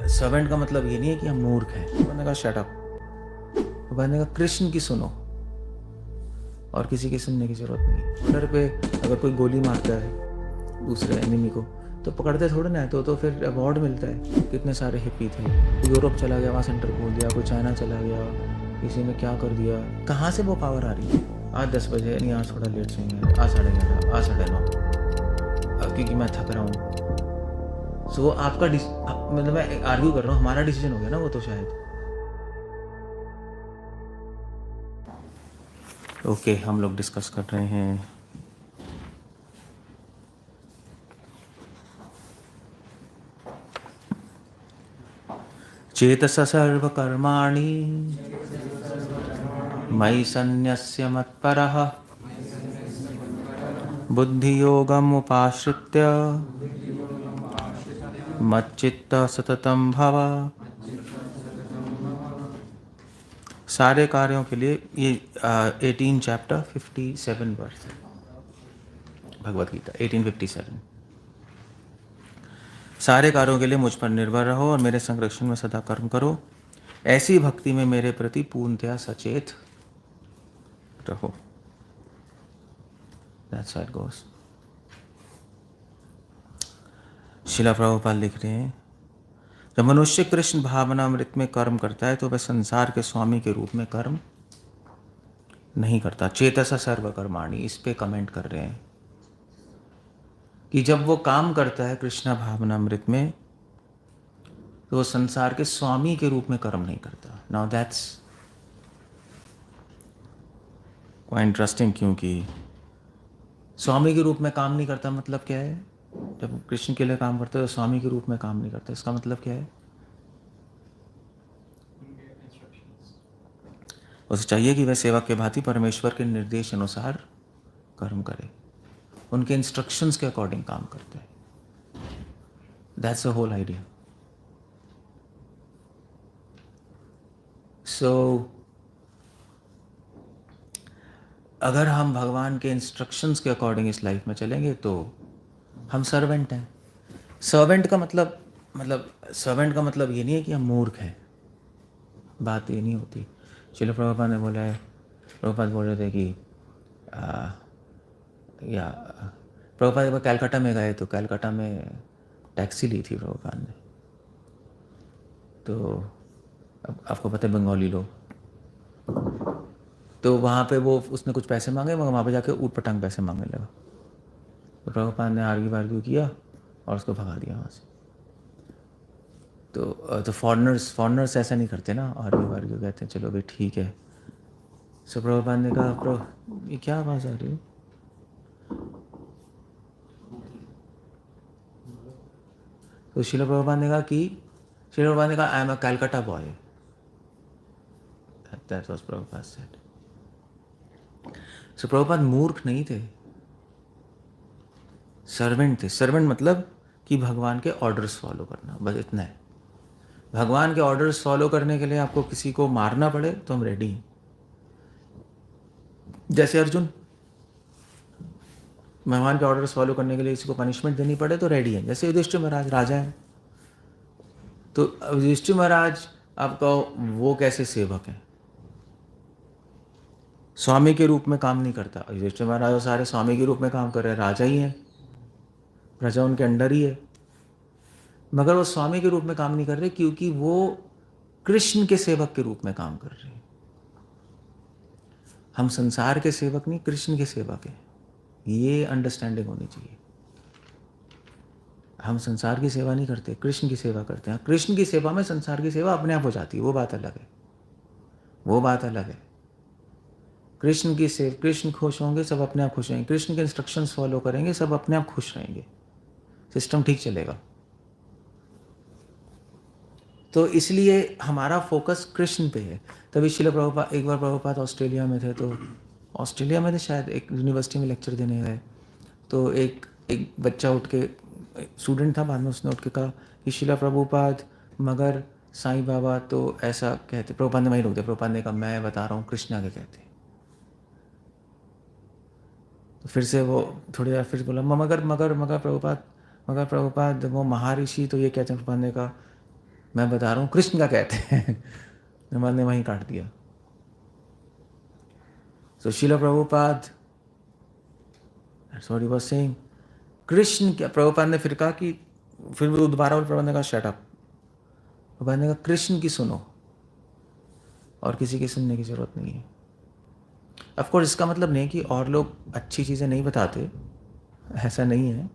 Servant का मतलब ये नहीं है कि हम मूर्ख हैं। मैंने कहा शट अप। तो मैंने कहा कृष्ण की सुनो और किसी की सुनने की जरूरत नहीं। बॉर्डर पे अगर कोई गोली मारता है दूसरे एनिमी को तो पकड़ते थोड़े ना है, तो फिर अवार्ड मिलता है। कितने सारे हिप्पी थे, कोई यूरोप चला गया, वहाँ सेंटर खोल दिया, कोई चाइना चला गया, किसी ने क्या कर दिया। कहाँ से वो पावर आ रही है? आज 10 बजे नहीं, आज थोड़ा लेट सोएंगे, आज 11:30, आज 9:30, क्योंकि मैं थक रहा हूँ। सो वो आपका मतलब मैं आर्ग्यू कर रहा हूँ, हमारा डिसीजन हो गया ना वो तो शायद। ओके, हम लोग डिस्कस कर रहे हैं चेतसा सर्वकर्माणि मयि सन्न्यस्य मत्परः बुद्धियोगम् उपाश्रित्य मच्चित्तः सततं भव। सारे कार्यों के लिए ये 18 चैप्टर 57 वर्स भगवत गीता 1857। सारे कार्यों के लिए मुझ पर निर्भर रहो और मेरे संरक्षण में सदा कर्म करो। ऐसी भक्ति में मेरे प्रति पूर्णतया सचेत रहो। That's how it goes. शिला प्रभुपाद लिख रहे हैं, जब मनुष्य कृष्ण भावनामृत में कर्म करता है तो वह संसार के स्वामी के रूप में कर्म नहीं करता। चेतसा सर्वकर्माणि, इस पे कमेंट कर रहे हैं कि जब वो काम करता है कृष्ण भावनामृत में तो वो संसार के स्वामी के रूप में कर्म नहीं करता। नाउ दैट्स क्वाइट इंटरेस्टिंग, क्योंकि स्वामी के रूप में काम नहीं करता मतलब क्या है? जब कृष्ण के लिए काम करता है तो स्वामी के रूप में काम नहीं करता, इसका मतलब क्या है? उसे चाहिए कि वह सेवक के भांति परमेश्वर के निर्देश अनुसार कर्म करे, उनके इंस्ट्रक्शंस के अकॉर्डिंग काम करते हैं। That's the whole idea. So अगर हम भगवान के इंस्ट्रक्शंस के अकॉर्डिंग इस लाइफ में चलेंगे तो हम सर्वेंट हैं। सर्वेंट का मतलब ये नहीं है कि हम मूर्ख हैं। बात ये नहीं होती। श्रील प्रभुपाद ने बोला है, प्रभुपाद बोल रहे थे कि प्रभुपाद जब कैलकाटा में गए तो कैलकाटा में टैक्सी ली थी प्रभुपाद ने। तो अब आपको पता है बंगाली लोग, तो वहाँ पे वो उसने कुछ पैसे मांगे, मगर वहाँ पे जाके ऊट पटांग पैसे मांगने लगा। तो प्रभुपाद ने आर्ग्यू किया और उसको भगा दिया वहाँ से। तो फॉरेनर्स ऐसा नहीं करते ना, आर्ग्यू कहते हैं चलो भाई ठीक है। सो प्रभुपाद ने कहा, ये क्या आवाज़ आ रही है? तो श्रील प्रभुपाद ने कहा I am a Calcutta boy. That was Prabhupada said. So Prabhupada मूर्ख नहीं थे, सर्वेंट थे। सर्वेंट मतलब कि भगवान के ऑर्डर्स फॉलो करना, बस इतना है। भगवान के ऑर्डर्स फॉलो करने के लिए आपको किसी को मारना पड़े तो हम रेडी हैं। जैसे अर्जुन, भगवान के ऑर्डर्स फॉलो करने के लिए किसी को पनिशमेंट देनी पड़े तो रेडी है। जैसे युधिष्ठिर महाराज राजा है, तो युधिष्ठिर महाराज आपका वो कैसे सेवक है? स्वामी के रूप में काम नहीं करता। युधिष्ठिर महाराज सारे स्वामी के रूप में काम कर रहे हैं, राजा ही है, प्रजा उनके अंडर ही है, मगर वो स्वामी के रूप में काम नहीं कर रहे क्योंकि वो कृष्ण के सेवक के रूप में काम कर रहे हैं। हम संसार के सेवक नहीं, कृष्ण के सेवक हैं। ये अंडरस्टैंडिंग होनी चाहिए। हम संसार की सेवा नहीं करते, कृष्ण की सेवा करते हैं। कृष्ण की सेवा में संसार की सेवा अपने आप हो जाती है, वो बात अलग है, वो बात अलग है। कृष्ण खुश होंगे, सब अपने आप खुश रहेंगे। कृष्ण के इंस्ट्रक्शंस फॉलो करेंगे, सब अपने आप खुश रहेंगे, सिस्टम ठीक चलेगा। तो इसलिए हमारा फोकस कृष्ण पे है। तभी श्रील प्रभुपाद, एक बार प्रभुपाद ऑस्ट्रेलिया में थे, तो ऑस्ट्रेलिया में थे शायद, एक यूनिवर्सिटी में लेक्चर देने गए। तो एक बच्चा उठ के, स्टूडेंट था, बाद में उसने उठ के कहा कि श्रील प्रभुपाद मगर साईं बाबा तो ऐसा कहते। प्रभुपाद ने वहीं रोक दिया। प्रभुपाद ने कहा मैं बता रहा हूँ कृष्ण आगे कहते। तो फिर से वो थोड़ी देर फिर बोला मगर प्रभुपाद वो महर्षि तो ये कहते हैं। प्रभुपाद ने कहा मैं बता रहा हूँ कृष्ण का कहते हैं। निर्मल ने वहीं काट दिया। So Srila Prabhupada, sorry was saying, Krishna क्या, प्रभुपाद ने फिर कहा कि, फिर वो दोबारा प्रभुपाद ने कहा शट अप। प्रभुपाद ने कहा कृष्ण की सुनो और किसी की सुनने की जरूरत नहीं है। ऑफ कोर्स इसका मतलब नहीं कि और लोग अच्छी चीज़ें नहीं बताते, ऐसा नहीं है,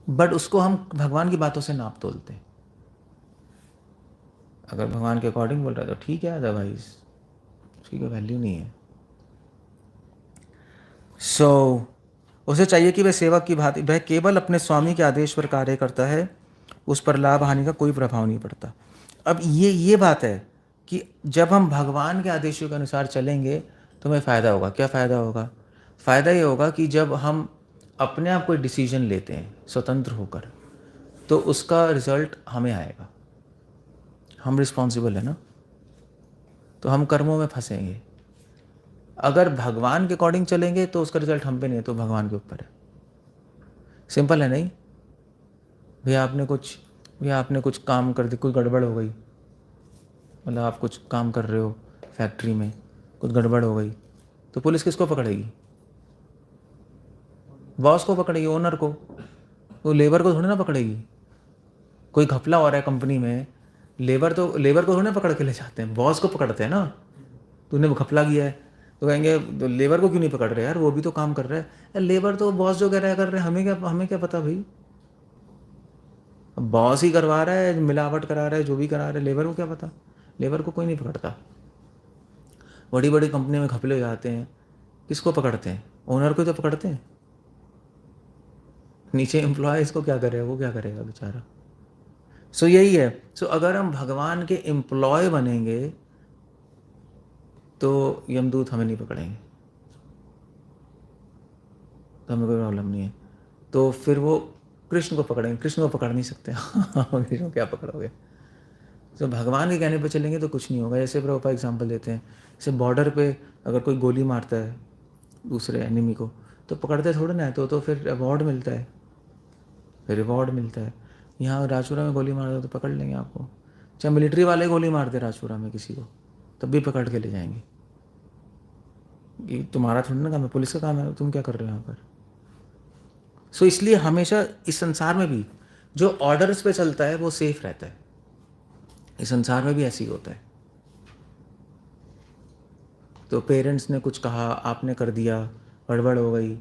बट उसको हम भगवान की बातों से नाप तोलते हैं। अगर भगवान के अकॉर्डिंग बोल रहा है तो ठीक है, अदरवाइज उसकी कोई वैल्यू नहीं है। सो उसे चाहिए कि वह सेवक की भांति, वह केवल अपने स्वामी के आदेश पर कार्य करता है, उस पर लाभ हानि का कोई प्रभाव नहीं पड़ता। अब ये बात है कि जब हम भगवान के आदेशों के अनुसार चलेंगे तो हमें फ़ायदा होगा। क्या फ़ायदा होगा? फ़ायदा ये होगा कि जब हम अपने आप कोई डिसीजन लेते हैं स्वतंत्र होकर, तो उसका रिजल्ट हमें आएगा। हम रिस्पॉन्सिबल है ना, तो हम कर्मों में फंसेंगे। अगर भगवान के अकॉर्डिंग चलेंगे तो उसका रिजल्ट हम पे नहीं है, तो भगवान के ऊपर है। सिंपल है नहीं? भैया आपने कुछ काम कर दी, कोई गड़बड़ हो गई, मतलब आप कुछ काम कर रहे हो फैक्ट्री में, कुछ गड़बड़ हो गई, तो पुलिस किसको पकड़ेगी? बॉस को पकड़ेगी, ओनर को। वो लेबर को थोड़ी ना पकड़ेगी। कोई घपला हो रहा है कंपनी में, लेबर को थोड़ी ना पकड़ के ले जाते हैं, बॉस को पकड़ते हैं ना। तूने वो घपला किया है तो कहेंगे तो लेबर को क्यों नहीं पकड़ रहे यार, वो भी तो काम कर रहा है। यार लेबर तो बॉस जो कह रहा है कर रहे हैं, हमें क्या पता भाई। बॉस ही करवा रहा है, मिलावट करा रहा है, जो भी करा रहा है, लेबर को क्या पता। लेबर को कोई नहीं पकड़ता। बड़ी बड़ी कंपनी में घपले हो जाते हैं, किसको पकड़ते हैं? ओनर को तो पकड़ते हैं। नीचे एम्प्लॉय इसको क्या करेगा, वो क्या करेगा बेचारा। सो यही है। सो अगर हम भगवान के एम्प्लॉय बनेंगे तो यमदूत हमें नहीं पकड़ेंगे, तो हमें कोई प्रॉब्लम नहीं है। तो फिर वो कृष्ण को पकड़ेंगे, कृष्ण को पकड़ नहीं सकते। कृष्ण को क्या पकड़ोगे? तो भगवान के कहने पे चलेंगे तो कुछ नहीं होगा। जैसे प्रभुपाद एग्जाम्पल देते हैं, जैसे बॉर्डर पे अगर कोई गोली मारता है दूसरे एनिमी को, तो पकड़ते थोड़े ना है, तो फिर अवार्ड मिलता है, फिर रिवॉर्ड मिलता है। यहाँ राजपुरा में गोली मार दो तो पकड़ लेंगे आपको। चाहे मिलिट्री वाले गोली मार दे राजपुरा में किसी को, तब भी पकड़ के ले जाएंगे। ये तुम्हारा थोड़ी ना काम है, पुलिस का काम है, तुम क्या कर रहे हो यहाँ पर। सो इसलिए हमेशा इस संसार में भी जो ऑर्डर्स पे चलता है वो सेफ रहता है। इस संसार में भी ऐसे ही होता है। तो पेरेंट्स ने कुछ कहा, आपने कर दिया, गड़बड़ हो गई,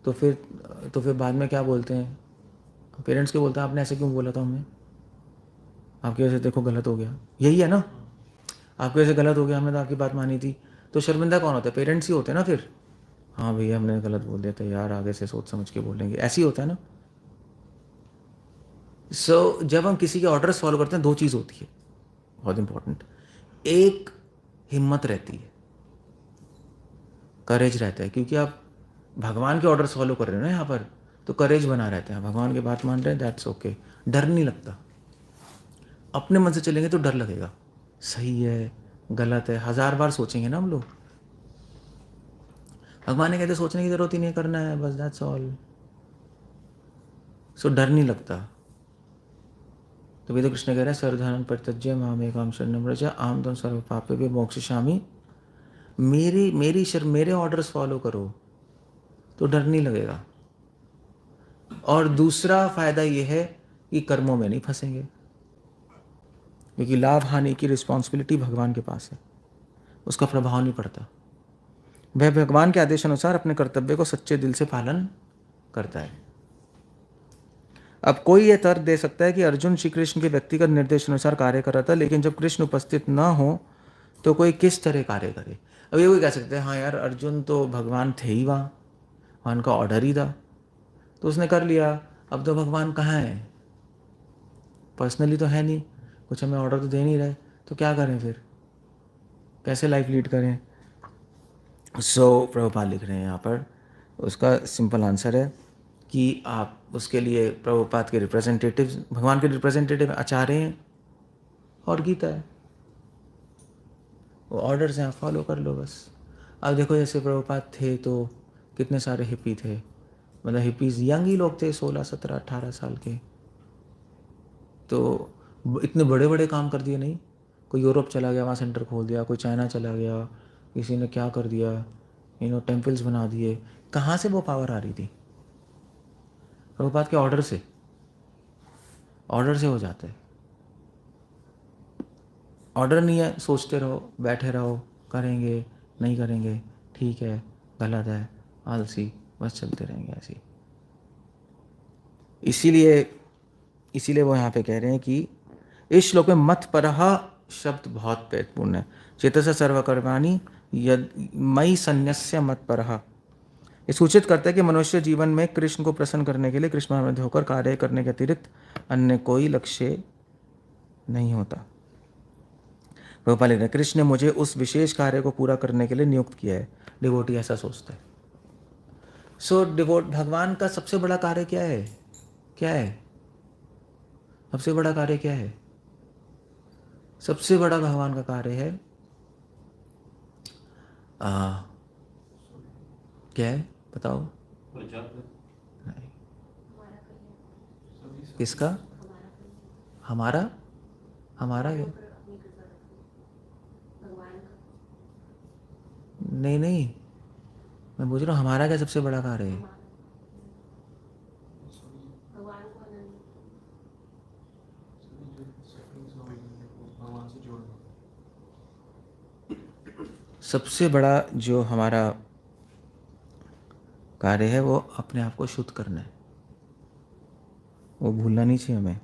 तो फिर बाद में क्या बोलते हैं? पेरेंट्स के बोलते हैं आपने ऐसे क्यों बोला था हमें, आपकी वजह से देखो गलत हो गया। यही है ना, आपकी वजह से गलत हो गया, हमने तो आपकी बात मानी थी। तो शर्मिंदा कौन होता है? पेरेंट्स ही होते हैं ना फिर। हाँ भैया हमने गलत बोल दिया था यार, आगे से सोच समझ के बोलेंगे, ऐसे ही होता है ना। सो जब हम किसी के ऑर्डर्स फॉलो करते हैं, दो चीज़ होती है बहुत इंपॉर्टेंट। एक, हिम्मत रहती है, करेज रहता है, क्योंकि आप भगवान के ऑर्डर्स फॉलो कर रहे हो ना यहाँ पर, तो करेज बना रहता है। भगवान की बात मान रहे हैं, दैट्स ओके, डर नहीं लगता। अपने मन से चलेंगे तो डर लगेगा, सही है गलत है, 1000 बार सोचेंगे ना हम लोग। भगवान ने कहते सोचने की जरूरत ही नहीं, करना है बस, दैट्स ऑल। सो डर नहीं लगता। तो तो कृष्ण कह रहे हैं सर्वधर्म परित्यज्य मामेकम शरणं व्रज अहं त्वं सर्व पापेभ्यो मोक्षयिष्यामि। मेरे ऑर्डर्स फॉलो करो तो डर नहीं लगेगा। और दूसरा फायदा ये है कि कर्मों में नहीं फंसेंगे, क्योंकि लाभ हानि की रिस्पॉन्सिबिलिटी भगवान के पास है, उसका प्रभाव नहीं पड़ता। वह भगवान के आदेश अनुसार अपने कर्तव्य को सच्चे दिल से पालन करता है। अब कोई यह तर्क दे सकता है कि अर्जुन श्री कृष्ण के व्यक्तिगत निर्देश अनुसार कार्य कर रहा था, लेकिन जब कृष्ण उपस्थित न हो तो कोई किस तरह कार्य करे। अब ये कोई कह सकते हैं हाँ यार अर्जुन तो भगवान थे ही, वहाँ उनका ऑर्डर ही था, तो उसने कर लिया। अब तो भगवान कहाँ है, पर्सनली तो है नहीं, कुछ हमें ऑर्डर तो दे नहीं रहे, तो क्या करें फिर, कैसे लाइफ लीड करें। सो प्रभुपाद लिख रहे हैं यहाँ पर, उसका सिंपल आंसर है कि आप उसके लिए प्रभुपाद के रिप्रेजेंटेटिव, भगवान के रिप्रेजेंटेटिव आचार्य हैं और गीता है, वो ऑर्डर्स हैं, आप फॉलो कर लो बस। अब देखो जैसे प्रभुपाद थे तो कितने सारे हिप्पी थे, मतलब हिप्पीज यंग ही लोग थे, 16, 17, 18 साल के, तो इतने बड़े बड़े काम कर दिए नहीं, कोई यूरोप चला गया वहाँ सेंटर खोल दिया, कोई चाइना चला गया, किसी ने क्या कर दिया, टेम्पल्स बना दिए। कहाँ से वो पावर आ रही थी? प्रभुपाद के ऑर्डर से हो जाता है। ऑर्डर नहीं है, सोचते रहो, बैठे रहो, करेंगे नहीं करेंगे, ठीक है गलत है, आलसी, बस चलते रहेंगे ऐसे ही। इसीलिए वो यहाँ पे कह रहे हैं कि इस श्लोक में मत परह शब्द बहुत महत्वपूर्ण है। चेतसा सर्वकर्माणि यद मयि संन्यस्य मत परह। ये सूचित करता है कि मनुष्य जीवन में कृष्ण को प्रसन्न करने के लिए कृष्ण में होकर कार्य करने के अतिरिक्त अन्य कोई लक्ष्य नहीं होता। प्रभुपाद लिख रहे हैं, कृष्ण ने मुझे उस विशेष कार्य को पूरा करने के लिए नियुक्त किया है। डिवोटी ऐसा सोचता है। भगवान का सबसे बड़ा कार्य क्या है? सबसे बड़ा कार्य क्या है? सबसे बड़ा भगवान का कार्य है क्या है बताओ? नहीं। किसका? हमारा क्या? नहीं, मैं पूछ रहा हूँ हमारा क्या सबसे बड़ा कार्य है? सबसे बड़ा जो हमारा कार्य है वो अपने आप को शुद्ध करना है, वो भूलना नहीं चाहिए हमें।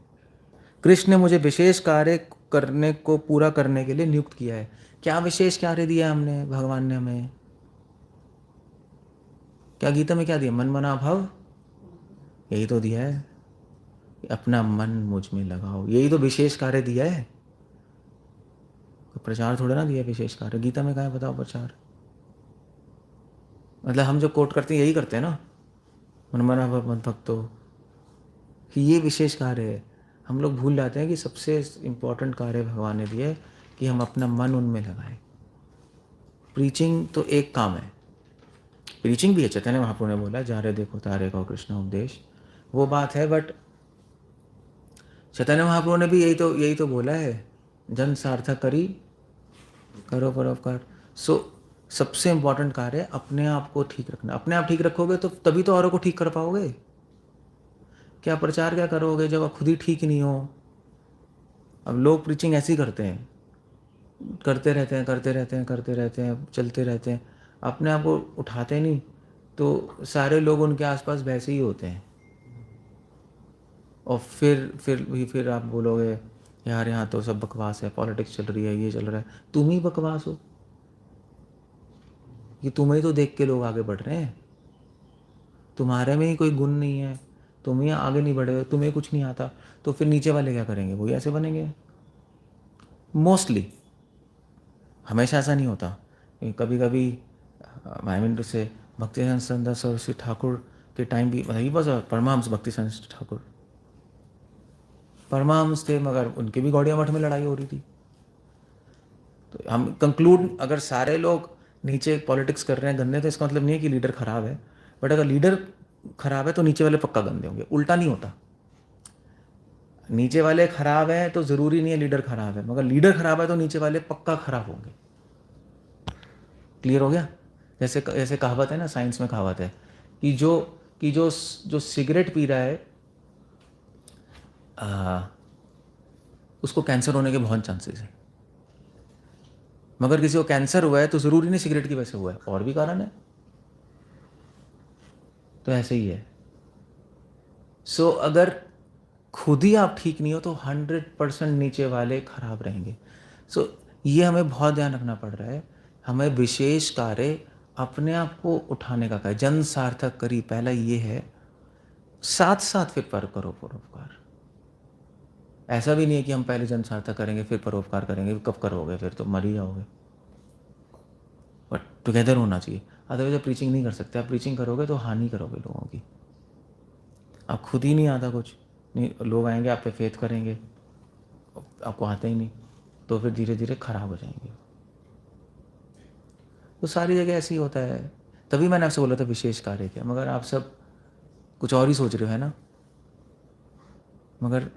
कृष्ण ने मुझे विशेष कार्य करने को पूरा करने के लिए नियुक्त किया है। क्या विशेष कार्य दिया हमने? भगवान ने हमें क्या गीता में क्या दिया? मन मना भव, यही तो दिया है। अपना मन मुझ में लगाओ, यही तो विशेष कार्य दिया है। प्रचार थोड़ा ना दिया विशेष कार्य। गीता में कहाँ है बताओ प्रचार? मतलब हम जो कोट करते हैं यही करते हैं ना, मन मना भव मत भक्तो, कि ये विशेष कार्य है। हम लोग भूल जाते हैं कि सबसे इम्पोर्टेंट कार्य भगवान ने दिया है कि हम अपना मन उनमें लगाएं। प्रीचिंग तो एक काम है, प्रीचिंग भी है। चैतन्य महाप्रभु ने बोला जा रहे देखो तारे का कृष्ण उपदेश, वो बात है। बट चैतन्य महाप्रभु ने भी यही तो बोला है, जन सार्थक करी करो परोपकार। सबसे इम्पोर्टेंट कार्य है अपने आप को ठीक रखना। अपने आप ठीक रखोगे तो तभी तो औरों को ठीक कर पाओगे। क्या प्रचार क्या करोगे जब आप खुद ही ठीक नहीं हो? अब लोग प्रीचिंग ऐसी करते हैं, करते रहते हैं, चलते रहते हैं, अपने आप को उठाते नहीं, तो सारे लोग उनके आसपास वैसे ही होते हैं। और फिर आप बोलोगे यार यहाँ तो सब बकवास है, पॉलिटिक्स चल रही है, ये चल रहा है। तुम ही बकवास हो कि तुम्हें तो देख के लोग आगे बढ़ रहे हैं। तुम्हारे में ही कोई गुण नहीं है, तुम ही आगे नहीं बढ़े, तुम्हें कुछ नहीं आता, तो फिर नीचे वाले क्या करेंगे? वही ऐसे बनेंगे मोस्टली। हमेशा ऐसा नहीं होता। कभी कभी आई मीन टू से भक्ति सरस्वती ठाकुर के टाइम भी मतलब बस परमहंस भक्ति सरस्वती ठाकुर परमहंस थे, मगर उनके भी गौड़िया मठ में लड़ाई हो रही थी। तो हम कंक्लूड, अगर सारे लोग नीचे पॉलिटिक्स कर रहे हैं गंदे, तो इसका मतलब नहीं है कि लीडर खराब है। बट अगर लीडर खराब है तो नीचे वाले पक्का गंदे होंगे। उल्टा नहीं होता, नीचे वाले खराब हैं तो ज़रूरी नहीं है लीडर खराब है, मगर लीडर खराब है तो नीचे वाले पक्का खराब होंगे। क्लियर हो गया? जैसे कहावत है ना, साइंस में कहावत है कि जो सिगरेट पी रहा है उसको कैंसर होने के बहुत चांसेस हैं, मगर किसी को कैंसर हुआ है तो ज़रूरी नहीं सिगरेट की वजह से हुआ है, और भी कारण है। तो ऐसे ही है। अगर खुद ही आप ठीक नहीं हो तो 100% नीचे वाले खराब रहेंगे। ये हमें बहुत ध्यान रखना पड़ रहा है। हमें विशेष कार्य अपने आप को उठाने का कार्य, जन सार्थक करी, पहला ये है, साथ साथ फिर पर करो परोपकार। ऐसा भी नहीं है कि हम पहले जन सार्थक करेंगे फिर परोपकार करेंगे, कब करोगे? फिर तो मर ही जाओगे। बट टुगेदर होना चाहिए, अदरवाइज आप प्रीचिंग नहीं कर सकते। आप प्रीचिंग करोगे तो हानि करोगे लोगों की। आप खुद ही नहीं आता कुछ नहीं, लोग आएंगे आप पे फेथ करेंगे, आपको आता ही नहीं, तो फिर धीरे धीरे खराब हो जाएंगे। तो सारी जगह ऐसे ही होता है। तभी मैंने आपसे बोला था विशेष कार्य क्या, मगर आप सब कुछ और ही सोच रहे हो, है ना? मगर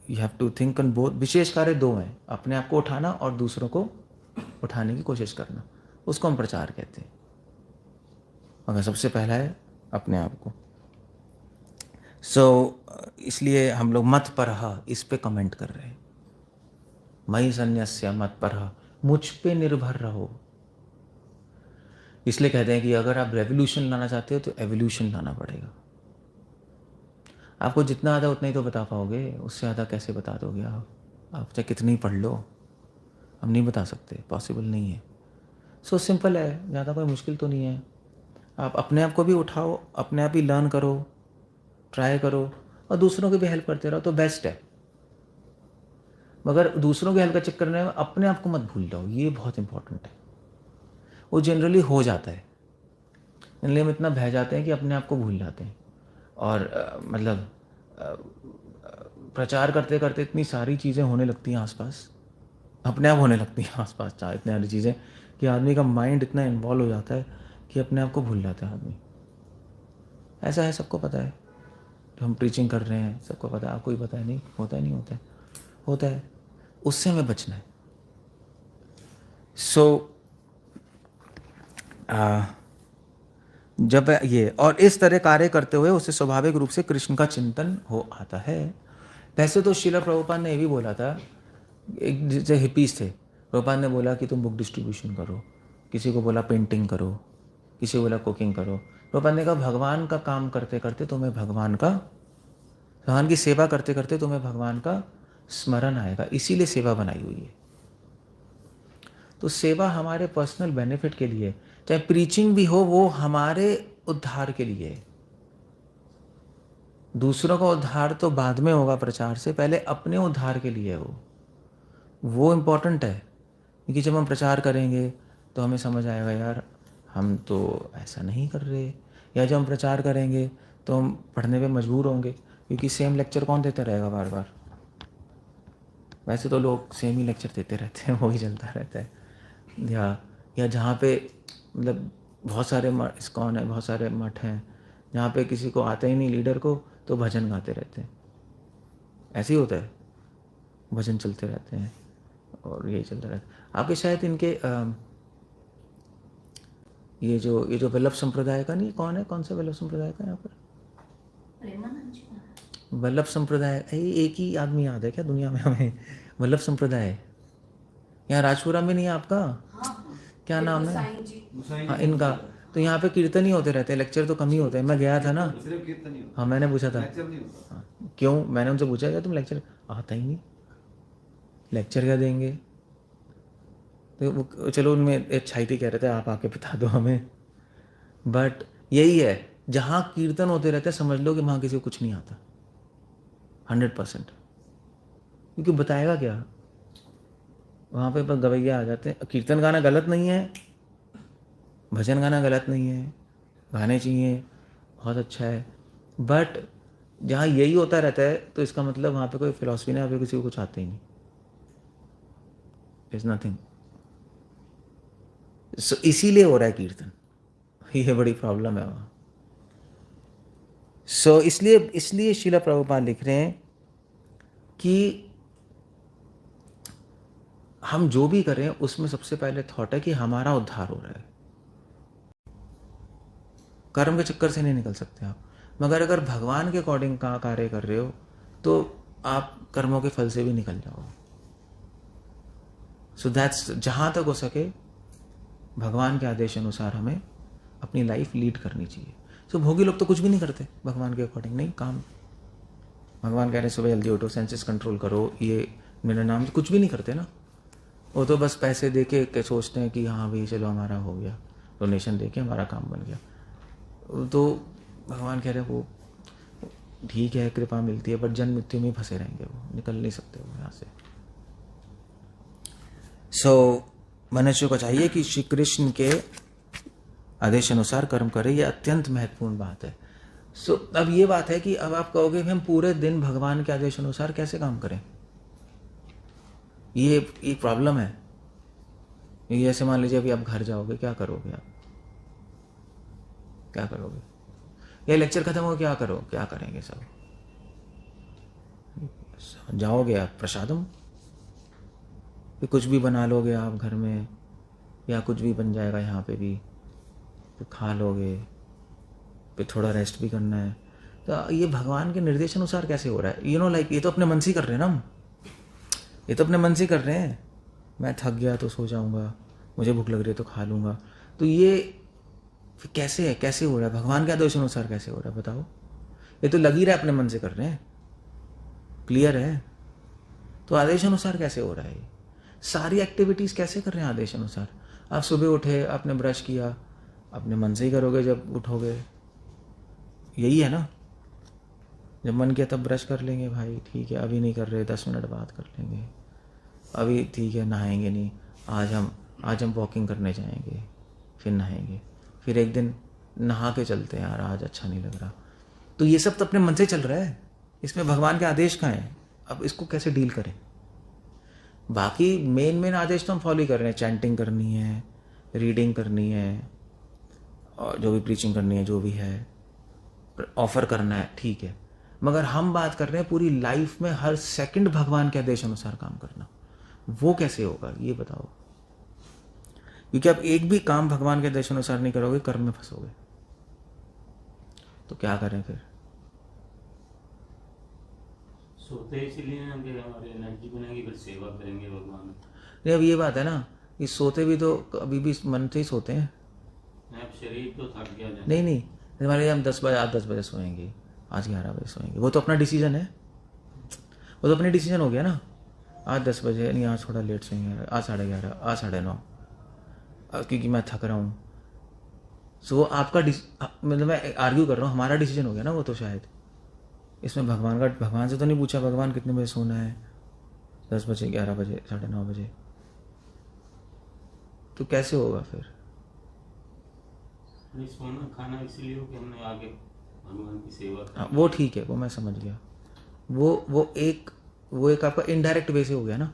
you have to think on both. विशेष कार्य दो हैं, अपने आप को उठाना और दूसरों को उठाने की कोशिश करना, उसको हम प्रचार कहते हैं। मगर सबसे पहला है अपने आप को। इसलिए हम लोग मत परह इस पे कमेंट कर रहे हैं, मयि सन्न्यस्य मत परह, मुझ पे निर्भर रहो। इसलिए कहते हैं कि अगर आप रेवोल्यूशन लाना चाहते हो तो एवोल्यूशन लाना पड़ेगा। आपको जितना आता उतना ही तो बता पाओगे, उससे ज़्यादा कैसे बता दोगे आप चाहे कितनी ही पढ़ लो, हम नहीं बता सकते, पॉसिबल नहीं है। सो सिंपल है, ज़्यादा कोई मुश्किल तो नहीं है। आप अपने आप को भी उठाओ, अपने आप ही लर्न करो, ट्राई करो और दूसरों की भी हेल्प करते रहो तो बेस्ट है। मगर दूसरों की हेल्प का चक्कर में अपने आप को मत भूल जाओ, ये बहुत इंपॉर्टेंट है। वो जनरली हो जाता है, जनरली हम इतना बह जाते हैं कि अपने आप को भूल जाते हैं। और प्रचार करते करते इतनी सारी चीज़ें होने लगती हैं आसपास, अपने आप होने लगती हैं आसपास इतनी सारी चीज़ें कि आदमी का माइंड इतना इन्वॉल्व हो जाता है कि अपने आप को भूल जाता है आदमी। ऐसा है, सबको पता है। जो हम प्रीचिंग कर रहे हैं सबको पता है, आपको ही पता है नहीं होता है, नहीं होता है, होता है। उससे हमें बचना है। जब ये और इस तरह कार्य करते हुए उसे स्वाभाविक रूप से कृष्ण का चिंतन हो आता है। वैसे तो श्रील प्रभुपाद ने ये भी बोला था, एक जैसे हिपीस थे, प्रभुपाद ने बोला कि तुम बुक डिस्ट्रीब्यूशन करो, किसी को बोला पेंटिंग करो, किसी को बोला कुकिंग करो। प्रभुपाद ने कहा भगवान का काम करते करते तुम्हें भगवान की सेवा करते करते तुम्हें भगवान का स्मरण आएगा, इसीलिए सेवा बनाई हुई है। तो सेवा हमारे पर्सनल बेनिफिट के लिए, चाहे प्रीचिंग भी हो वो हमारे उद्धार के लिए। दूसरों का उद्धार तो बाद में होगा प्रचार से, पहले अपने उद्धार के लिए वो इम्पोर्टेंट है। क्योंकि जब हम प्रचार करेंगे तो हमें समझ आएगा यार हम तो ऐसा नहीं कर रहे, या जब हम प्रचार करेंगे तो हम पढ़ने पे मजबूर होंगे, क्योंकि सेम लेक्चर कौन देता रहेगा बार बार। वैसे तो लोग सेम ही लेक्चर देते रहते हैं, वही चलता रहता है। या जहाँ पे मतलब बहुत सारे इस्कॉन है, बहुत सारे मठ हैं जहाँ पे किसी को आता ही नहीं लीडर को, तो भजन गाते रहते हैं। ऐसे ही होता है, भजन चलते रहते हैं और यही चलता रहता है। आपके शायद इनके ये जो वल्लभ संप्रदाय का नहीं, कौन सा वल्लभ संप्रदाय का यहाँ पर? वल्लभ संप्रदाय, एक ही आदमी याद है क्या दुनिया में हमें? वल्लभ संप्रदाय यहाँ राजपुरा में नहीं है आपका? क्या नाम है? हाँ इनका तो यहाँ पे कीर्तन ही होते रहते हैं, लेक्चर तो कम ही होते हैं। मैं गया था ना, हाँ मैंने पूछा था, हाँ, क्यों? मैंने उनसे पूछा क्या तुम लेक्चर, आता ही नहीं, लेक्चर क्या देंगे? तो वो चलो उनमें अच्छाई थी, कह रहे थे आप आके बता दो हमें। बट यही है, जहाँ कीर्तन होते रहते हैं समझ लो कि वहाँ किसी को कुछ नहीं आता 100%। क्योंकि बताएगा क्या, वहाँ पे बस गवैया आ जाते हैं। कीर्तन गाना गलत नहीं है, भजन गाना गलत नहीं है, गाने चाहिए, बहुत अच्छा है। बट जहाँ यही होता रहता है तो इसका मतलब वहाँ पे कोई फिलॉसफी नहीं, वहाँ पे किसी को कुछ आता ही नहीं, इज नथिंग। सो इसीलिए हो रहा है कीर्तन, ये बड़ी प्रॉब्लम है वहाँ। सो इसलिए श्रील प्रभुपाद लिख रहे हैं कि हम जो भी करें उसमें सबसे पहले थॉट है कि हमारा उद्धार हो रहा है। कर्म के चक्कर से नहीं निकल सकते आप, मगर अगर भगवान के अकॉर्डिंग का कार्य कर रहे हो तो आप कर्मों के फल से भी निकल जाओ। सो दैट्स, जहाँ तक हो सके भगवान के आदेश अनुसार हमें अपनी लाइफ लीड करनी चाहिए। सो भोगी लोग तो कुछ भी नहीं करते भगवान के अकॉर्डिंग, नहीं काम। भगवान कह रहे सुबह जल्दी उठो, सेंसेस कंट्रोल करो, ये मेरा नाम, कुछ भी नहीं करते ना। वो तो बस पैसे दे के सोचते हैं कि हाँ भाई चलो हमारा हो गया, डोनेशन दे के हमारा काम बन गया। तो भगवान कह रहे वो ठीक है, कृपा मिलती है, बट जन्म मृत्यु में फंसे रहेंगे, वो निकल नहीं सकते वो यहाँ से। सो मनुष्य को चाहिए कि श्री कृष्ण के आदेश अनुसार कर्म करे, ये अत्यंत महत्वपूर्ण बात है। सो अब ये बात है कि अब आप कहोगे हम पूरे दिन भगवान के आदेश अनुसार कैसे काम करें, ये एक प्रॉब्लम है। ये ऐसे मान लीजिए अभी आप घर जाओगे, क्या करोगे आप, क्या करोगे? ये लेक्चर खत्म हो क्या करेंगे सब? जाओगे आप प्रसादम, फिर कुछ भी बना लोगे आप घर में, या कुछ भी बन जाएगा यहाँ पे भी, फिर खा लोगे, फिर थोड़ा रेस्ट भी करना है। तो ये भगवान के निर्देश अनुसार कैसे हो रहा है? यू नो लाइक ये तो अपने मन से ही कर रहे हैं ना हम, ये तो अपने मन से कर रहे हैं। मैं थक गया तो सो जाऊंगा, मुझे भूख लग रही है तो खा लूंगा। तो ये फिर कैसे है, कैसे हो रहा है? भगवान के आदेश अनुसार कैसे हो रहा है बताओ? ये तो लग ही रहा है अपने मन से कर रहे हैं, क्लियर है? तो आदेश अनुसार कैसे हो रहा है? ये सारी एक्टिविटीज कैसे कर रहे हैं आदेश अनुसार? आप सुबह उठे, आपने ब्रश किया, अपने मन से ही करोगे जब उठोगे, यही है ना? जब मन किया तब ब्रश कर लेंगे, भाई ठीक है अभी नहीं कर रहे, 10 मिनट बाद कर लेंगे, अभी ठीक है नहाएंगे नहीं, आज हम वॉकिंग करने जाएंगे, फिर नहाएंगे, फिर एक दिन नहा के चलते हैं, यार आज अच्छा नहीं लग रहा। तो ये सब तो अपने मन से चल रहा है, इसमें भगवान के आदेश कहाँ हैं? अब इसको कैसे डील करें? बाकी मेन आदेश तो हम फॉलो ही कर रहे हैं, चैंटिंग करनी है, रीडिंग करनी है, और जो भी प्रीचिंग करनी है, जो भी है ऑफर करना है, ठीक है। मगर हम बात कर रहे हैं पूरी लाइफ में हर सेकंड भगवान के आदेश अनुसार काम करना, वो कैसे होगा ये बताओ? क्योंकि आप एक भी काम भगवान के आदेश अनुसार नहीं करोगे, कर्म में फंसोगे। तो क्या करें फिर? सोते इसलिए हैं कि हमारी एनर्जी बनेगी, फिर सेवा करेंगे भगवान। नहीं, अब ये बात है ना कि सोते भी तो अभी भी मन से ही सोते हैं। अब शरीर तो थक गया जाए। नहीं, हमारे हम 10 बजे, आज 10 बजे सोएंगे, आज 11 बजे सोएंगे, वो तो अपना डिसीजन है, वो तो अपनी डिसीजन हो गया ना। आज 10 बजे नहीं, आज थोड़ा लेट सोएंगे, आज 11:30, आज 9:30, क्योंकि मैं थक रहा हूँ। सो वो आपका मतलब मैं आर्ग्यू कर रहा हूँ, हमारा डिसीजन हो गया ना वो तो। शायद इसमें भगवान से तो नहीं पूछा भगवान कितने बजे सोना है, 10 बजे, 11 बजे, 9:30 बजे, तो कैसे होगा फिर? नहीं, सोना खाना इसलिए हो कि हमने आगे भगवान की सेवा हाँ वो ठीक है, वो मैं समझ गया। वो एक आपका इनडायरेक्ट वे से हो गया ना।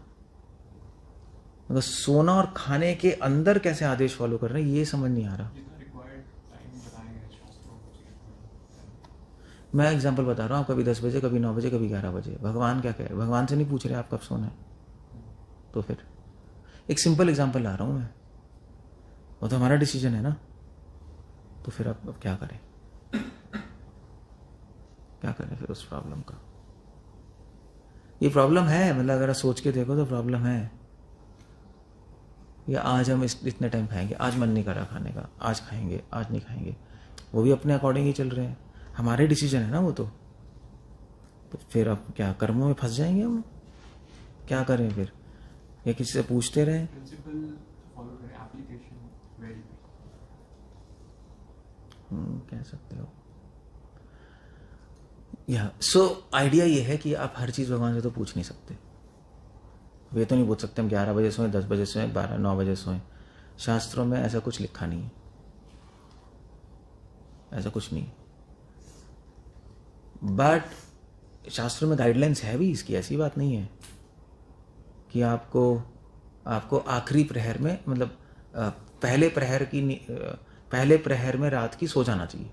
मतलब सोना और खाने के अंदर कैसे आदेश फॉलो कर रहे हैं ये समझ नहीं आ रहा। मैं एग्जांपल बता रहा हूँ, कभी 10 बजे, कभी 9 बजे, कभी 11 बजे। भगवान क्या कह रहे हैं? भगवान से नहीं पूछ रहे आप कब सोना है। तो फिर एक सिंपल एग्जांपल ला रहा हूँ मैं, वो तो हमारा डिसीजन है ना। तो फिर अब क्या करें? क्या करें फिर उस प्रॉब्लम का? ये प्रॉब्लम है, मतलब अगर आप सोच के देखो तो प्रॉब्लम है। या आज हम इतने टाइम खाएंगे, आज मन नहीं कर रहा खाने का, आज खाएंगे, आज नहीं खाएंगे, वो भी अपने अकॉर्डिंग ही चल रहे हैं, हमारे डिसीजन है ना वो तो फिर अब क्या कर्मों में फंस जाएंगे हम? क्या करें फिर? या किसी से पूछते रहें? कह सकते हो। या सो आइडिया ये है कि आप हर चीज भगवान से तो पूछ नहीं सकते। वे तो नहीं पूछ सकते हम 11 बजे सोएं, 10 बजे सोएं, 12, 9 बजे सोएं। शास्त्रों में ऐसा कुछ लिखा नहीं है, ऐसा कुछ नहीं। बट शास्त्रों में गाइडलाइंस है भी इसकी, ऐसी बात नहीं है कि आपको आखिरी प्रहर में, मतलब पहले प्रहर में रात की सो जाना चाहिए।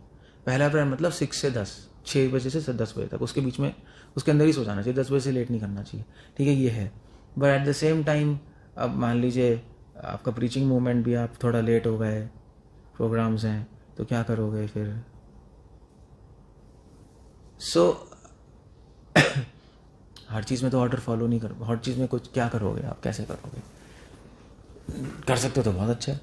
पहला प्रहर मतलब 6 से 10, 6 बजे से 10 बजे तक, उसके बीच में, उसके अंदर ही सो जाना चाहिए, 10 बजे से लेट नहीं करना चाहिए, ठीक है, ये है। But at the same time अब मान लीजिए आपका प्रीचिंग मूवमेंट भी, आप थोड़ा लेट हो गए, प्रोग्राम्स हैं, तो क्या करोगे फिर? हर चीज़ में तो ऑर्डर फॉलो नहीं कर, हर चीज़ में कुछ क्या करोगे आप? कैसे करोगे? कर सकते हो तो बहुत अच्छा है,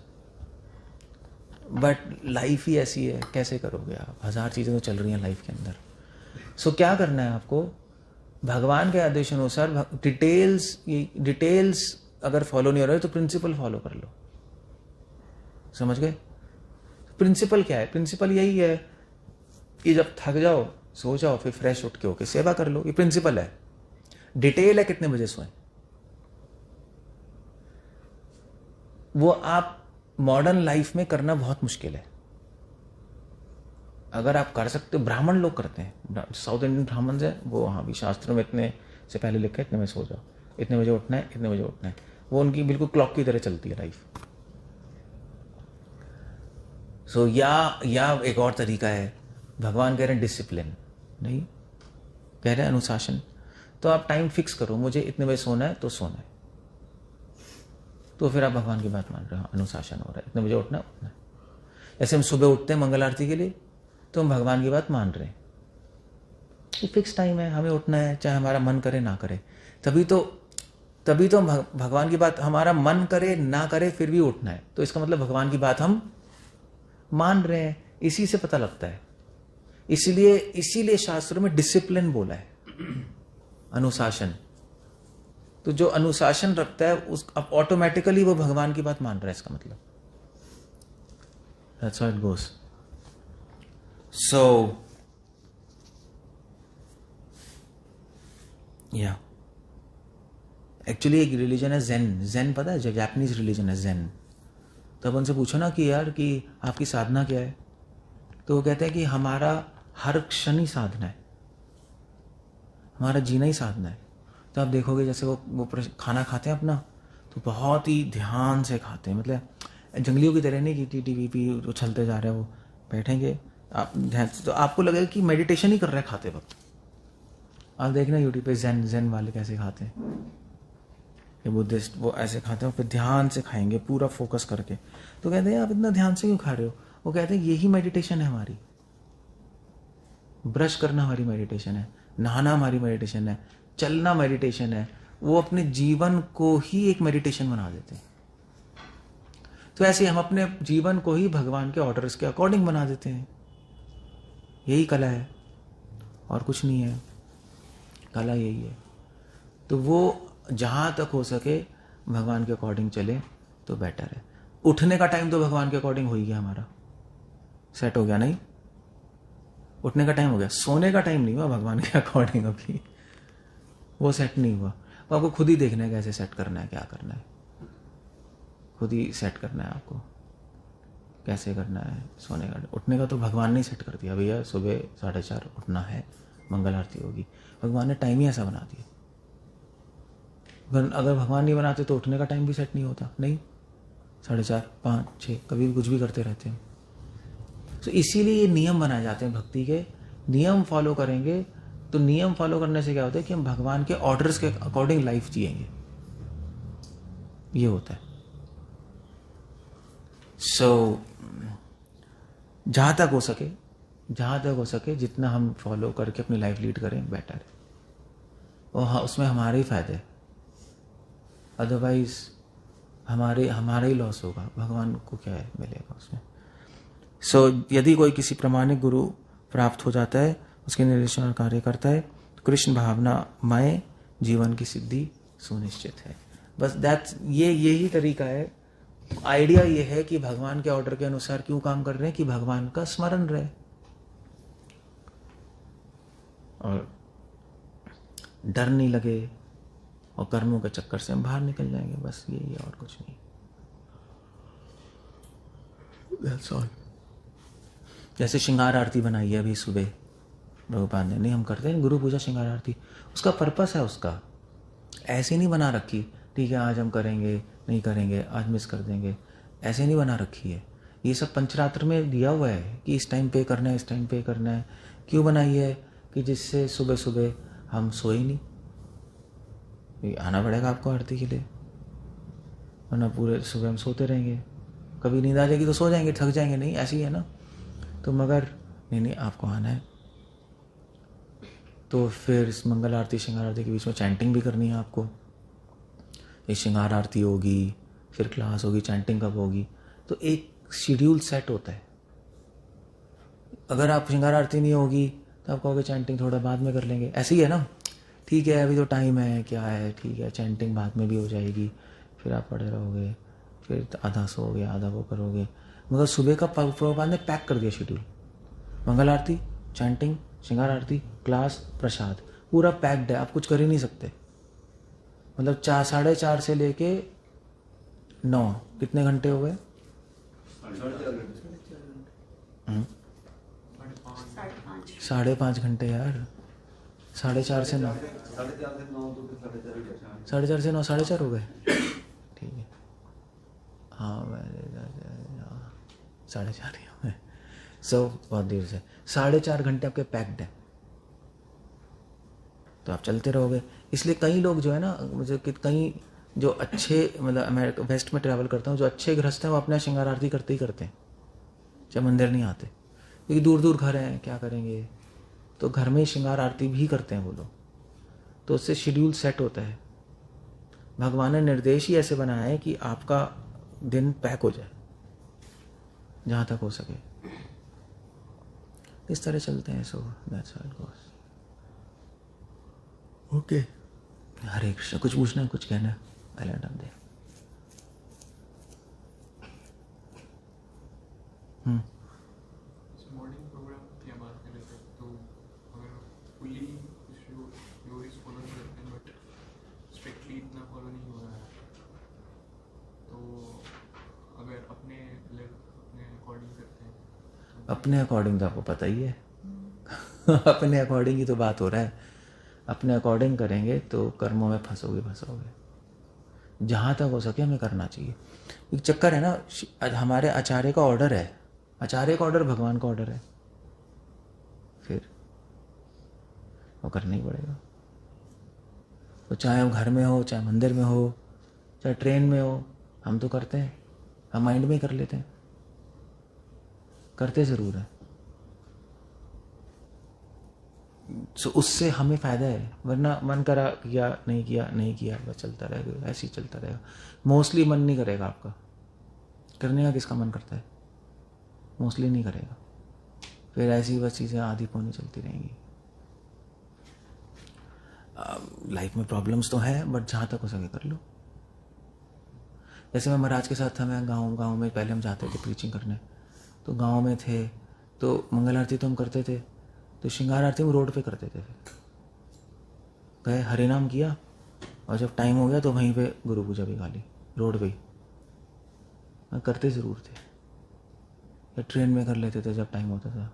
बट लाइफ ही ऐसी है, कैसे करोगे आप? 1000 चीज़ें तो चल रही हैं लाइफ के अंदर। क्या करना है आपको? भगवान के आदेश अनुसार डिटेल्स अगर फॉलो नहीं हो रहे तो प्रिंसिपल फॉलो कर लो। समझ गए? प्रिंसिपल क्या है? प्रिंसिपल यही है कि जब थक जाओ सो जाओ, फिर फ्रेश उठ के होके सेवा कर लो, ये प्रिंसिपल है। डिटेल है कितने बजे सोएं, वो आप मॉडर्न लाइफ में करना बहुत मुश्किल है। अगर आप कर सकते हो, ब्राह्मण लोग करते हैं, साउथ इंडियन ब्राह्मण है वो, वहाँ भी शास्त्रों में इतने से पहले लिखा है इतने में सो जाओ, इतने बजे उठना है, इतने बजे उठना है, वो उनकी बिल्कुल क्लॉक की तरह चलती है लाइफ। या एक और तरीका है, भगवान कह रहे हैं डिसिप्लिन, नहीं कह रहे हैं अनुशासन। तो आप टाइम फिक्स करो, मुझे इतने बजे सोना है तो सोना है, तो फिर आप भगवान की बात मान रहे हो, अनुशासन हो रहा है। इतने बजे उठना है, उठना है। जैसे हम सुबह उठते हैं मंगल आरती के लिए, तो हम भगवान की बात मान रहे हैं, तो फिक्स टाइम है, हमें उठना है, चाहे हमारा मन करे ना करे। तभी तो हम भगवान की बात, हमारा मन करे ना करे फिर भी उठना है, तो इसका मतलब भगवान की बात हम मान रहे हैं। इसी से पता लगता है। इसीलिए शास्त्रों में डिसिप्लिन बोला है, अनुशासन। तो जो अनुशासन रखता है उस अब ऑटोमेटिकली वो भगवान की बात मान रहा है, इसका मतलब। That's how it goes. So, yeah. Actually एक रिलीजन है ज़ेन पता है, जो जापानीज रिलीजन है ज़ेन। तब उनसे पूछो ना कि यार कि आपकी साधना क्या है, तो वो कहते हैं कि हमारा हर क्षण ही साधना है, हमारा जीना ही साधना है। तो आप देखोगे जैसे वो खाना खाते हैं अपना, तो बहुत ही ध्यान से खाते हैं, मतलब जंगलियों की तरह नहीं कि टीवी उछलते जा रहे हैं, वो बैठेंगे आप ध्यान से, तो आपको लगेगा कि मेडिटेशन ही कर रहे हैं खाते वक्त। आप देखना यूट्यूब पे ज़ेन वाले कैसे खाते हैं, ये बुद्धिस्ट वो ऐसे खाते हैं, फिर ध्यान से खाएंगे पूरा फोकस करके। तो कहते हैं आप इतना ध्यान से क्यों खा रहे हो? वो कहते हैं यही मेडिटेशन है हमारी। ब्रश करना हमारी मेडिटेशन है, नहाना हमारी मेडिटेशन है, चलना मेडिटेशन है। वो अपने जीवन को ही एक मेडिटेशन बना देते हैं। तो ऐसे हम अपने जीवन को ही भगवान के ऑर्डर्स के अकॉर्डिंग बना देते हैं। यही कला है और कुछ नहीं है, कला यही है। तो वो जहां तक हो सके भगवान के अकॉर्डिंग चले तो बेटर है। उठने का टाइम तो भगवान के अकॉर्डिंग हो ही गया, हमारा सेट हो गया, नहीं? उठने का टाइम हो गया, सोने का टाइम नहीं हुआ भगवान के अकॉर्डिंग अभी, वो सेट नहीं हुआ। वो आपको खुद ही देखना है कैसे सेट करना है, क्या करना है, खुद ही सेट करना है आपको कैसे करना है। सोने का उठने का तो भगवान ने सेट कर दिया, भैया सुबह 4:30 उठना है, मंगल आरती होगी। भगवान ने टाइम ही ऐसा बना दिया। अगर भगवान नहीं बनाते तो उठने का टाइम भी सेट नहीं होता, नहीं 4:30, 5, 6 कभी भी कुछ भी करते रहते हैं। तो इसीलिए ये नियम बनाए जाते हैं भक्ति के। नियम फॉलो करेंगे तो नियम फॉलो करने से क्या होता है कि हम भगवान के ऑर्डर्स के अकॉर्डिंग लाइफ जिएंगे, ये होता है। सो जहां तक हो सके जितना हम फॉलो करके अपनी लाइफ लीड करें बेटर है, और हाँ उसमें हमारे ही फायदे है। अदरवाइज हमारे ही लॉस होगा, भगवान को क्या है मिलेगा उसमें। सो यदि कोई किसी प्रामाणिक गुरु प्राप्त हो जाता है, उसके निर्देशन और कार्य करता है, तो कृष्ण भावनामय जीवन की सिद्धि सुनिश्चित है। बस यही तरीका है। आइडिया ये है कि भगवान के ऑर्डर के अनुसार क्यों काम कर रहे हैं, कि भगवान का स्मरण रहे और डर नहीं लगे, और कर्मों के चक्कर से हम बाहर निकल जाएंगे, बस यही है और कुछ नहीं। That's all. जैसे श्रृंगार आरती बनाई है अभी सुबह प्रभुपाद ने, नहीं हम करते हैं गुरु पूजा श्रृंगार आरती, उसका पर्पस है, उसका ऐसे नहीं बना रखी ठीक है आज हम करेंगे नहीं करेंगे, आज मिस कर देंगे, ऐसे नहीं बना रखी है। ये सब पंचरात्र में दिया हुआ है कि इस टाइम पे करना है, इस टाइम पे करना है। क्यों बनाई है? कि जिससे सुबह सुबह हम सोए नहीं, आना पड़ेगा आपको आरती के लिए, वरना पूरे सुबह हम सोते रहेंगे। कभी नींद आ जाएगी तो सो जाएंगे, थक जाएंगे, नहीं ऐसी है ना। तो मगर नहीं आपको आना है। तो फिर इस मंगल आरती श्रृंगार आरती के बीच में चैंटिंग भी करनी है आपको। ये श्रृंगार आरती होगी, फिर क्लास होगी, चैंटिंग कब होगी, तो एक शेड्यूल सेट होता है। अगर आप श्रृंगार आरती नहीं होगी तो आप कहोगे चैंटिंग थोड़ा बाद में कर लेंगे, ऐसे ही है ना। ठीक है अभी तो टाइम है, क्या है, ठीक है चैंटिंग बाद में भी हो जाएगी, फिर आप पढ़े रहोगे, फिर आधा सोओगे, आधा वो करोगे। मगर सुबह का प्रभुपाद ने पैक कर दिया शेड्यूल, मंगल आरती, चैंटिंग, श्रृंगार आरती, क्लास, प्रसाद, पूरा पैक्ड है, आप कुछ कर ही नहीं सकते। मतलब 4:30 से लेके 9 कितने घंटे हो गए? 5.5 घंटे यार। 4:30 से 9, 4:30 से 9 4:30 हो गए, ठीक है। हाँ 4:30 ही हो गए। सो बहुत देर से 4.5 घंटे आपके पैक्ड है। तो आप चलते रहोगे। इसलिए कई लोग जो है ना, मुझे कि कई जो अच्छे मतलब अमेरिका वेस्ट में ट्रैवल करता हूँ, जो अच्छे गृहस्थ हैं वो अपना श्रृंगार आरती करते ही करते हैं, चाहे मंदिर नहीं आते, क्योंकि दूर दूर घर हैं, क्या करेंगे, तो घर में ही श्रृंगार आरती भी करते हैं वो लोग। तो उससे शेड्यूल सेट होता है। भगवान ने निर्देश ही ऐसे बनाया है कि आपका दिन पैक हो जाए जहाँ तक हो सके, इस तरह चलते हैं। So that's how it goes. Okay, Hare Krishna. कुछ पूछना है, कुछ कहना है? I land on there. Morning programme क्या बात कर रहे थे, तो अगर फुली योरीज फॉलो करते हैं बट स्ट्रिक्टली इतना फॉलो नहीं हो रहा है, तो अगर अपने अकॉर्डिंग करते हैं तो अपने अकॉर्डिंग तो आपको पता ही है अपने अकॉर्डिंग ही तो बात हो रहा है। अपने अकॉर्डिंग करेंगे तो कर्मों में फंसोगे। जहाँ तक हो सके हमें करना चाहिए। एक चक्कर है ना, हमारे आचार्य का ऑर्डर है, आचार्य का ऑर्डर भगवान का ऑर्डर है, फिर वो करना ही पड़ेगा। तो चाहे हम घर में हो, चाहे मंदिर में हो, चाहे ट्रेन में हो, हम तो करते हैं, हम माइंड में ही कर लेते हैं, करते ज़रूर है। सो उससे हमें फ़ायदा है, वरना मन करा किया नहीं किया नहीं किया, बस चलता रहेगा, ऐसे ही चलता रहेगा। मोस्टली मन नहीं करेगा आपका, करने का किसका मन करता है? मोस्टली नहीं करेगा, फिर ऐसी बस चीज़ें आधी पौनी चलती रहेंगी। लाइफ में प्रॉब्लम्स तो हैं, बट जहाँ तक हो सके कर लो। जैसे मैं महाराज के साथ था, मैं गाँव में पहले हम जाते थे प्रीचिंग करने, तो गाँव में थे तो मंगल आरती तो हम करते थे, तो श्रृंगार आरती हम रोड पे करते थे। गए हरे नाम किया, और जब टाइम हो गया तो वहीं पे गुरु पूजा भी गा ली, रोड पे ही। करते ज़रूर थे, या ट्रेन में कर लेते थे जब टाइम होता था,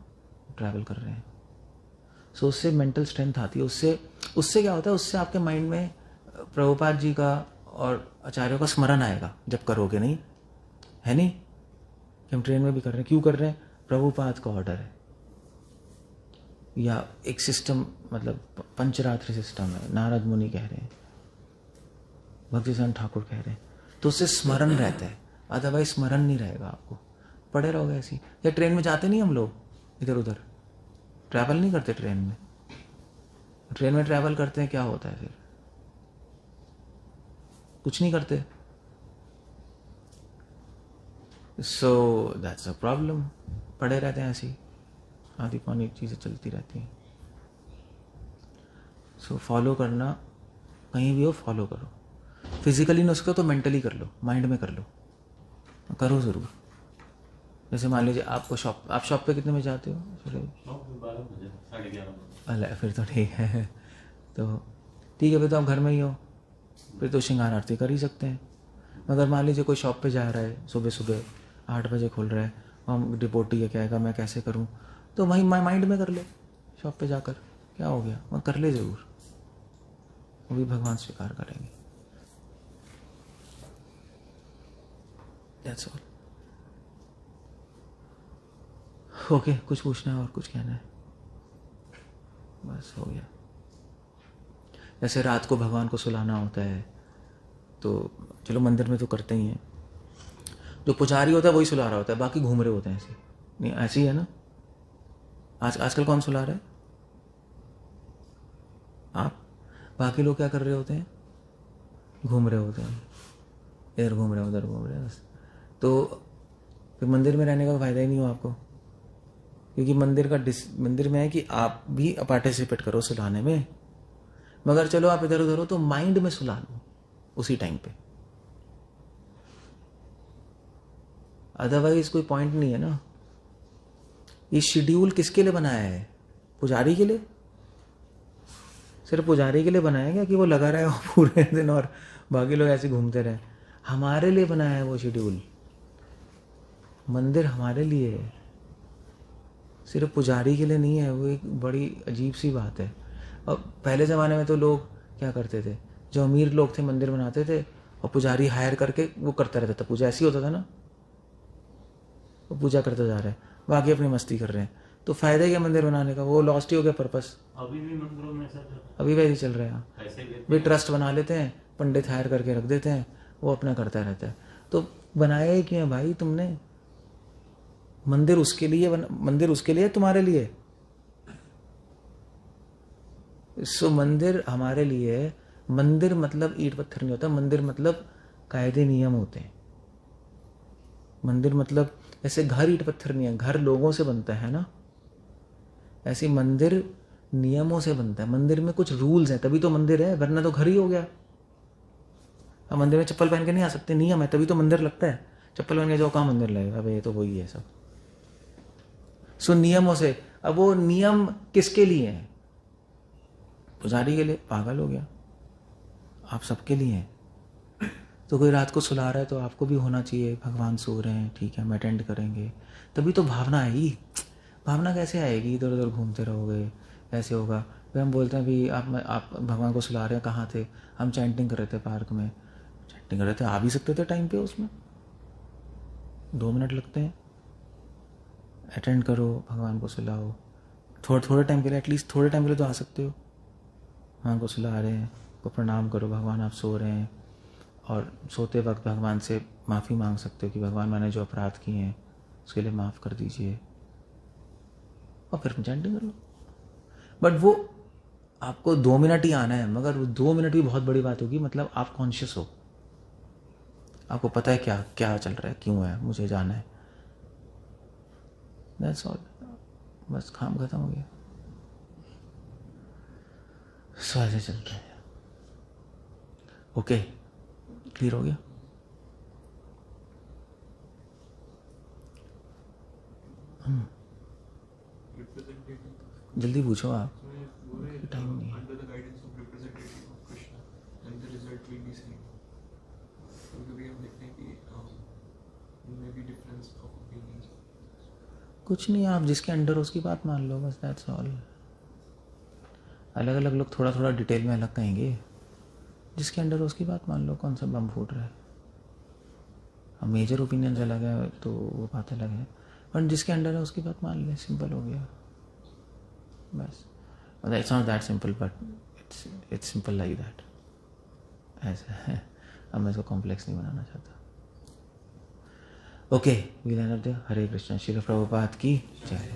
ट्रैवल कर रहे हैं। सो उससे मेंटल स्ट्रेंथ आती है। उससे क्या होता है, उससे आपके माइंड में प्रभुपाद जी का और आचार्यों का स्मरण आएगा जब करोगे। नहीं है, नहीं कि हम ट्रेन में भी कर रहे हैं, क्यों कर रहे हैं? प्रभुपाद का ऑर्डर है, या एक सिस्टम, मतलब पंचरात्र सिस्टम है, नारद मुनि कह रहे हैं, भक्तिसार ठाकुर कह रहे हैं, तो उससे स्मरण रहता है। अदरवाइज स्मरण नहीं रहेगा आपको, पड़े रहोगे ऐसी। या ट्रेन में जाते नहीं हम लोग इधर उधर, ट्रैवल नहीं करते ट्रेन में। ट्रेन में ट्रैवल करते हैं, क्या होता है फिर? कुछ नहीं करते। सो दैट्स अ प्रॉब्लम, पड़े रहते हैं ऐसी, आधी पौनी चीज़ें चलती रहती हैं। सो फॉलो करना, कहीं भी हो फॉलो करो। फिजिकली नहीं हो सकता तो मेंटली कर लो, माइंड में कर लो, करो ज़रूर। जैसे मान लीजिए आपको आप शॉप पे कितने बजे जाते हो? चलो 12 बजे, 11:30। अल्लाह, फिर तो ठीक है। तो ठीक है, फिर तो आप घर में ही हो, फिर तो श्रृंगार आरती कर ही सकते हैं। मगर मान लीजिए कोई शॉप पे जा रहा है, सुबह सुबह 8 बजे खुल रहा है, हम डिपोटी है, क्या आएगा, मैं कैसे करूं? तो वहीं माइंड में कर ले, शॉप पे जाकर, क्या हो गया, वह कर ले ज़रूर, वो भी भगवान स्वीकार करेंगे। That's all. ओके, कुछ पूछना है और कुछ कहना है? बस हो गया। जैसे रात को भगवान को सुलाना होता है, तो चलो मंदिर में तो करते ही हैं, जो पुजारी होता है वही सुला रहा होता है, बाकी घूम रहे होते हैं ऐसे। नहीं, ऐसे ही है ना? आजकल कौन सुला रहा है? आप। बाकी लोग क्या कर रहे होते हैं? घूम रहे होते हैं, इधर घूम रहे हैं, उधर घूम रहे हैं, बस। तो फिर मंदिर में रहने का फ़ायदा ही नहीं हो आपको, क्योंकि मंदिर में है कि आप भी पार्टिसिपेट करो सुलाने में। मगर चलो आप इधर उधर हो तो माइंड में सुला लो उसी टाइम पे, अदरवाइज कोई पॉइंट नहीं है ना। ये शेड्यूल किसके लिए बनाया है? पुजारी के लिए? सिर्फ पुजारी के लिए बनाया गया कि वो लगा रहा है पूरे दिन और बाकी लोग ऐसे घूमते रहे? हमारे लिए बनाया है वो शेड्यूल। मंदिर हमारे लिए है, सिर्फ पुजारी के लिए नहीं है। वो एक बड़ी अजीब सी बात है। और पहले ज़माने में तो लोग क्या करते थे, जो अमीर लोग थे मंदिर बनाते थे और पुजारी हायर करके वो करता रहता था पूजा। ऐसे ही होता था ना, वो पूजा करते जा रहे हैं, बाकी अपनी मस्ती कर रहे हैं। तो फायदा क्या मंदिर बनाने का, वो लॉस्ट ही हो गया पर्पस। अभी भी मंदिरों में ऐसा चल रहा है। अभी वैसे चल रहा है, पैसे लेते वे हैं। ट्रस्ट बना लेते हैं, पंडित हायर करके रख देते हैं, वो अपना करता रहता है। तो बनाया ही क्यों है भाई तुमने? मंदिर उसके लिए मंदिर उसके लिए, तुम्हारे लिए। सो मंदिर हमारे लिए है। मंदिर मतलब ईंट पत्थर नहीं होता, मंदिर मतलब कायदे नियम होते हैं। मंदिर मतलब ऐसे घर ईंट पत्थर नहीं है, घर लोगों से बनता है ना, ऐसे मंदिर नियमों से बनता है। मंदिर में कुछ रूल्स हैं, तभी तो मंदिर है, वरना तो घर ही हो गया। हम मंदिर में चप्पल पहन के नहीं आ सकते, नियम है, तभी तो मंदिर लगता है। चप्पल पहन के जाओ, कहाँ मंदिर लगेगा? अब ये तो वही है सब। सो नियमों से। अब वो नियम किसके लिए हैं? पुजारी के लिए? पागल हो गया, आप सबके लिए हैं। तो कोई रात को सुला रहा है तो आपको भी होना चाहिए, भगवान सो रहे हैं, ठीक है, हम अटेंड करेंगे, तभी तो भावना आएगी। भावना कैसे आएगी? इधर उधर घूमते रहोगे, ऐसे होगा। फिर हम बोलते हैं भी आप भगवान को सुला रहे हैं, कहाँ थे? हम चैंटिंग कर रहे थे पार्क में। चैंटिंग कर रहे थे, आ भी सकते थे टाइम पे, उसमें 2 मिनट लगते हैं। अटेंड करो, भगवान को सुलाओ, थोड़े टाइम के लिए, एटलीस्ट थोड़े टाइम के लिए तो आ सकते हो। भगवान को सुला रहे हैं, को प्रणाम करो, भगवान आप सो रहे हैं। और सोते वक्त भगवान से माफ़ी मांग सकते हो कि भगवान मैंने जो अपराध किए हैं उसके लिए माफ़ कर दीजिए, और फिर चैंटिंग कर लो। बट वो आपको 2 मिनट ही आना है, मगर वो 2 मिनट भी बहुत बड़ी बात होगी। मतलब आप कॉन्शियस हो, आपको पता है क्या क्या चल रहा है, क्यों है, मुझे जाना है, दैट्स ऑल। बस काम खत्म हो गया। सो ऐसे चलता है। ओके, क्लियर हो गया? जल्दी पूछो आप, टाइम नहीं है। Under the guidance of representative of Krishna, and the result will be same. क्योंकि हम देखते हैं कि में भी difference of opinions. कुछ नहीं, आप जिसके अंडर हो उसकी बात मान लो, बस दैट्स ऑल। अलग अलग लोग थोड़ा थोड़ा डिटेल में अलग कहेंगे, जिसके अंडर हो उसकी बात मान लो। कौन सा बम फूट रहा है? अब मेजर ओपिनियंस अलग है तो वो बात अलग है, बट जिसके अंडर है उसकी बात मान ले, सिंपल हो गया बस। It's not that simple, but it's simple like that. ऐसा है, अब मैं इसको कॉम्प्लेक्स नहीं बनाना चाहता। Okay, we'll end of the Hare Krishna. Srila Prabhupada की जय।